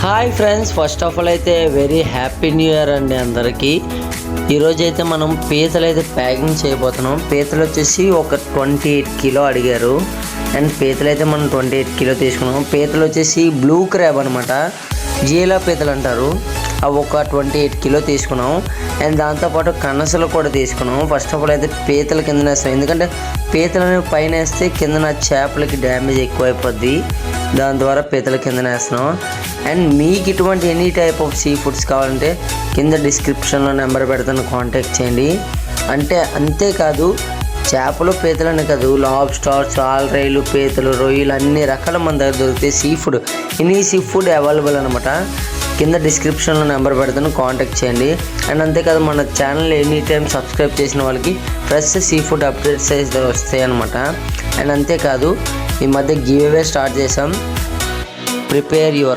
Hi friends, first of all అయితే very happy new year అండి అందరికీ. ఈరోజు అయితే మనం పీతలు అయితే ప్యాకింగ్ చేయబోతున్నాం. పీతలు వచ్చేసి ఒక 28 కిలో అడిగారు అండ్ పీతలు అయితే మనం 28 కిలో తీసుకున్నాం. పీతలు వచ్చేసి బ్లూ క్రాబ్ అనమాట, జీలా పీతలు అంటారు. అవి ఒక 28 కిలో తీసుకున్నాం అండ్ దాంతోపాటు కనసలు కూడా తీసుకున్నాం. ఫస్ట్ ఆఫ్ ఆల్ అయితే పీతల కింద వేస్తాం, ఎందుకంటే పీతలు అనేవి పైన వేస్తే కింద చేపలకి డ్యామేజ్ ఎక్కువైపోద్ది. దాని ద్వారా పీతల కింద వేస్తున్నాం. అండ్ మీకు ఇటువంటి any type of sea foods కావాలంటే కింద డిస్క్రిప్షన్లో నెంబర్ పెడతాను, కాంటాక్ట్ చేయండి. అంతేకాదు చేపలు పీతలనే కాదు, లాబ్స్టర్, సాలరీలు, పీతలు, రొయ్యలు అన్ని రకాల మన దగ్గర దొరుకుతాయి. ఎనీ సీ ఫుడ్ అవైలబుల్ అనమాట. కింద డిస్క్రిప్షన్లో నెంబర్ పెడతాను, కాంటాక్ట్ చేయండి. అండ్ అంతేకాదు మన ఛానల్ ఎనీ టైం సబ్స్క్రైబ్ చేసిన వాళ్ళకి ఫ్రెష్ సీ ఫుడ్ అప్డేట్స్ అయితే వస్తాయి అనమాట. అండ్ అంతేకాదు ఈ మధ్య గివ్ అవే స్టార్ట్ చేసాం. Prepare your